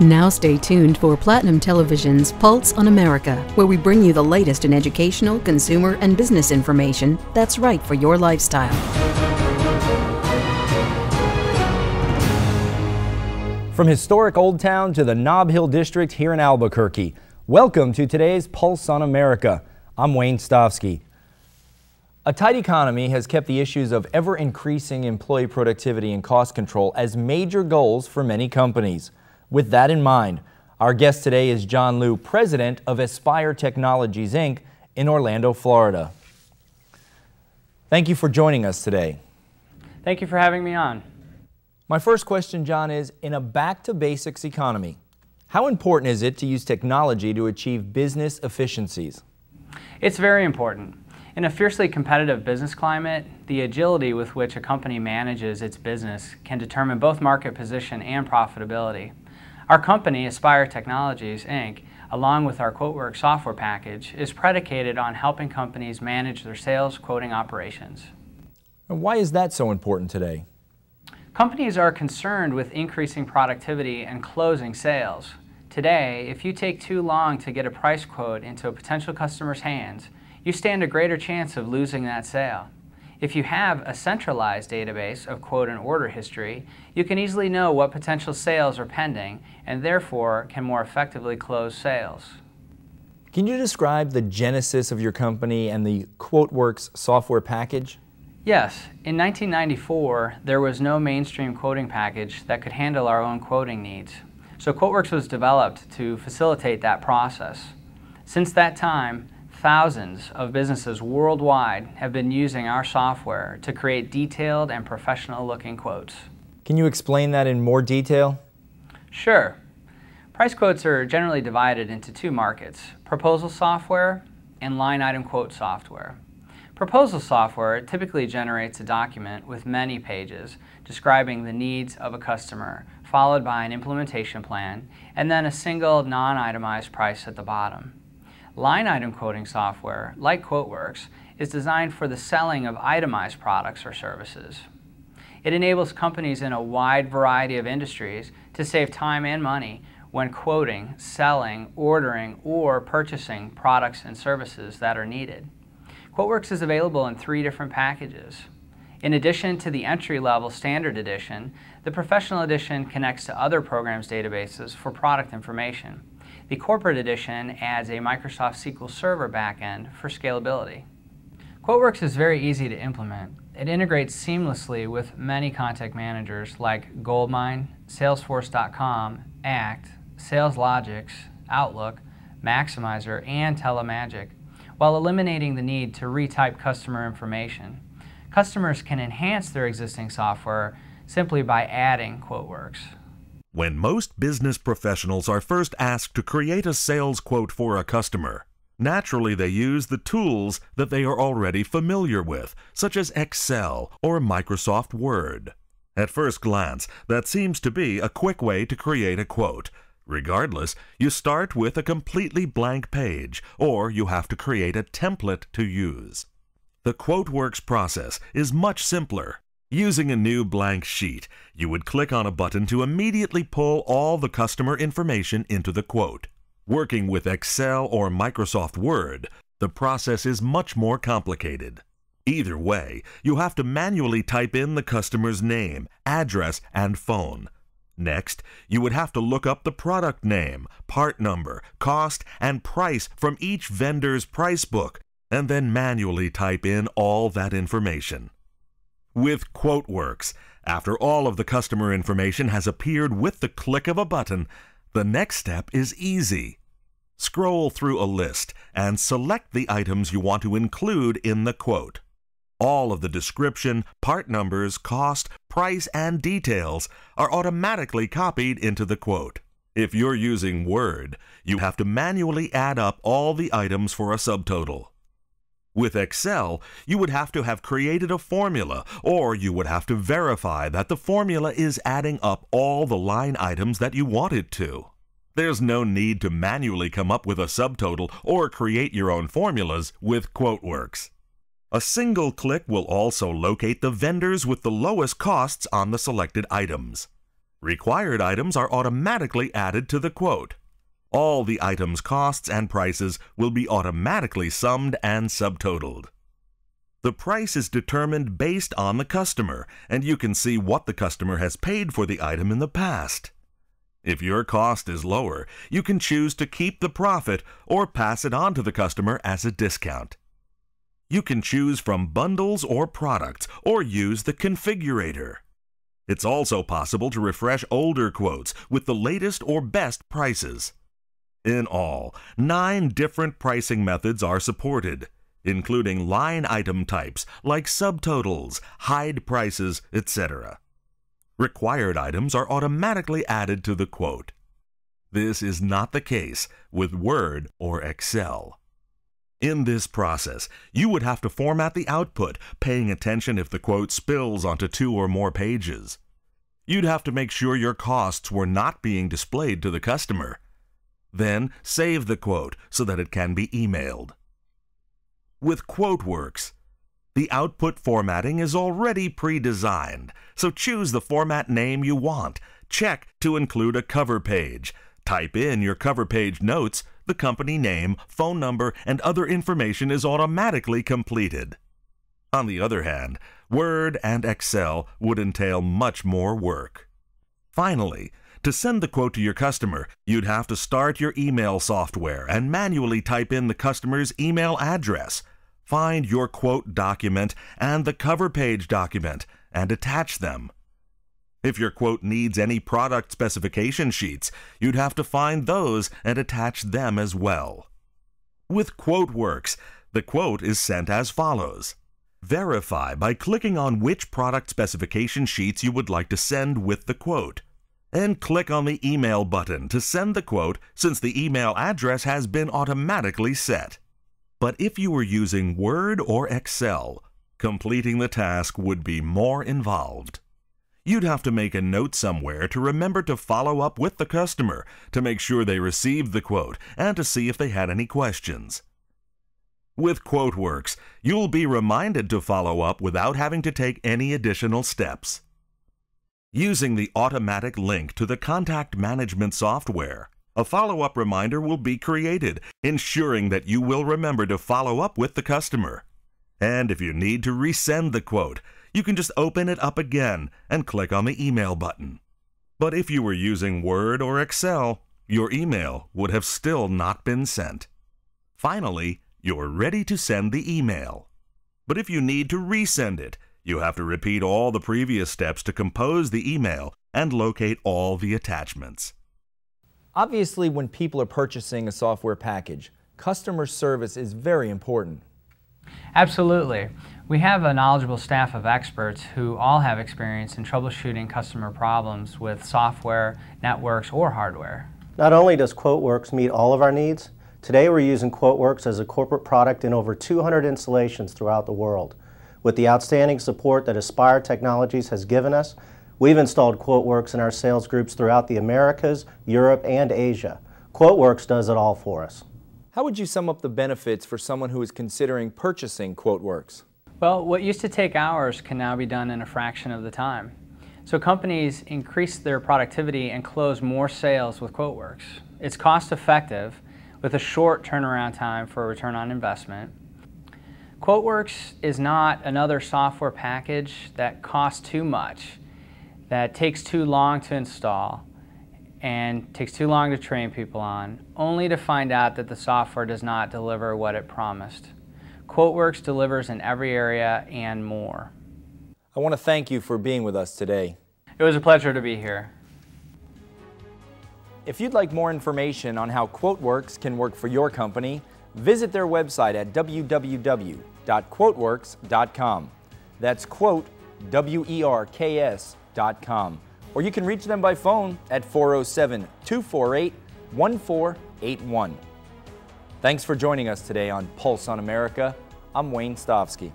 Now stay tuned for Platinum Television's Pulse on America, where we bring you the latest in educational, consumer, and business information that's right for your lifestyle. From historic Old Town to the Nob Hill District here in Albuquerque, welcome to today's Pulse on America. I'm Wayne Stofsky. A tight economy has kept the issues of ever-increasing employee productivity and cost control as major goals for many companies. With that in mind, our guest today is John Liu, president of Aspire Technologies, Inc. in Orlando, Florida. Thank you for joining us today. Thank you for having me on. My first question, John, is in a back-to-basics economy, how important is it to use technology to achieve business efficiencies? It's very important. In a fiercely competitive business climate, the agility with which a company manages its business can determine both market position and profitability. Our company, Aspire Technologies, Inc., along with our QuoteWerks software package, is predicated on helping companies manage their sales quoting operations. And why is that so important today? Companies are concerned with increasing productivity and closing sales. Today, if you take too long to get a price quote into a potential customer's hands, you stand a greater chance of losing that sale. If you have a centralized database of quote and order history, you can easily know what potential sales are pending and therefore can more effectively close sales. Can you describe the genesis of your company and the QuoteWerks software package? Yes. In 1994, there was no mainstream quoting package that could handle our own quoting needs. So QuoteWerks was developed to facilitate that process. Since that time, thousands of businesses worldwide have been using our software to create detailed and professional-looking quotes. Can you explain that in more detail? Sure. Price quotes are generally divided into two markets: proposal software and line item quote software. Proposal software typically generates a document with many pages describing the needs of a customer, followed by an implementation plan, and then a single non-itemized price at the bottom. Line item quoting software, like QuoteWerks, is designed for the selling of itemized products or services. It enables companies in a wide variety of industries to save time and money when quoting, selling, ordering, or purchasing products and services that are needed. QuoteWerks is available in 3 different packages. In addition to the entry-level standard edition, the professional edition connects to other programs' databases for product information. The corporate edition adds a Microsoft SQL Server backend for scalability. QuoteWerks is very easy to implement. It integrates seamlessly with many contact managers like GoldMine, Salesforce.com, ACT, SalesLogix, Outlook, Maximizer, and TeleMagic, while eliminating the need to retype customer information. Customers can enhance their existing software simply by adding QuoteWerks. When most business professionals are first asked to create a sales quote for a customer, naturally they use the tools that they are already familiar with, such as Excel or Microsoft Word. At first glance, that seems to be a quick way to create a quote. Regardless, you start with a completely blank page, or you have to create a template to use. The QuoteWerks process is much simpler. Using a new blank sheet, you would click on a button to immediately pull all the customer information into the quote. Working with Excel or Microsoft Word, the process is much more complicated. Either way, you have to manually type in the customer's name, address, and phone. Next, you would have to look up the product name, part number, cost, and price from each vendor's price book, and then manually type in all that information. With QuoteWerks, after all of the customer information has appeared with the click of a button, the next step is easy. Scroll through a list and select the items you want to include in the quote. All of the description, part numbers, cost, price, and details are automatically copied into the quote. If you're using Word, you have to manually add up all the items for a subtotal. With Excel, you would have to have created a formula, or you would have to verify that the formula is adding up all the line items that you want it to. There's no need to manually come up with a subtotal or create your own formulas with QuoteWerks. A single click will also locate the vendors with the lowest costs on the selected items. Required items are automatically added to the quote. All the items' costs and prices will be automatically summed and subtotaled. The price is determined based on the customer, and you can see what the customer has paid for the item in the past. If your cost is lower, you can choose to keep the profit or pass it on to the customer as a discount. You can choose from bundles or products, or use the configurator. It's also possible to refresh older quotes with the latest or best prices. In all, 9 different pricing methods are supported, including line item types like subtotals, hide prices, etc. Required items are automatically added to the quote. This is not the case with Word or Excel. In this process, you would have to format the output, paying attention if the quote spills onto 2 or more pages. You'd have to make sure your costs were not being displayed to the customer. Then save the quote so that it can be emailed. With QuoteWerks, the output formatting is already pre-designed, so choose the format name you want. Check to include a cover page. Type in your cover page notes, the company name, phone number, and other information is automatically completed. On the other hand, Word and Excel would entail much more work. Finally, to send the quote to your customer, you'd have to start your email software and manually type in the customer's email address. Find your quote document and the cover page document and attach them. If your quote needs any product specification sheets, you'd have to find those and attach them as well. With QuoteWerks, the quote is sent as follows. Verify by clicking on which product specification sheets you would like to send with the quote, and click on the email button to send the quote since the email address has been automatically set. But if you were using Word or Excel, completing the task would be more involved. You'd have to make a note somewhere to remember to follow up with the customer to make sure they received the quote and to see if they had any questions. With QuoteWerks, you'll be reminded to follow up without having to take any additional steps. Using the automatic link to the contact management software, a follow-up reminder will be created, ensuring that you will remember to follow up with the customer. And if you need to resend the quote, you can just open it up again and click on the email button. But if you were using Word or Excel, your email would have still not been sent. Finally, you're ready to send the email. But if you need to resend it, you have to repeat all the previous steps to compose the email and locate all the attachments. Obviously, when people are purchasing a software package, customer service is very important. Absolutely. We have a knowledgeable staff of experts who all have experience in troubleshooting customer problems with software, networks, or hardware. Not only does QuoteWerks meet all of our needs, today we're using QuoteWerks as a corporate product in over 200 installations throughout the world. With the outstanding support that Aspire Technologies has given us, we've installed QuoteWerks in our sales groups throughout the Americas, Europe, and Asia. QuoteWerks does it all for us. How would you sum up the benefits for someone who is considering purchasing QuoteWerks? Well, what used to take hours can now be done in a fraction of the time. So companies increase their productivity and close more sales with QuoteWerks. It's cost effective with a short turnaround time for a return on investment. QuoteWerks is not another software package that costs too much, that takes too long to install, and takes too long to train people on, only to find out that the software does not deliver what it promised. QuoteWerks delivers in every area and more. I want to thank you for being with us today. It was a pleasure to be here. If you'd like more information on how QuoteWerks can work for your company, visit their website at www.quotewerks.com. That's quote, W-E-R-K-S.com. Or you can reach them by phone at 407-248-1481. Thanks for joining us today on Pulse on America. I'm Wayne Stofsky.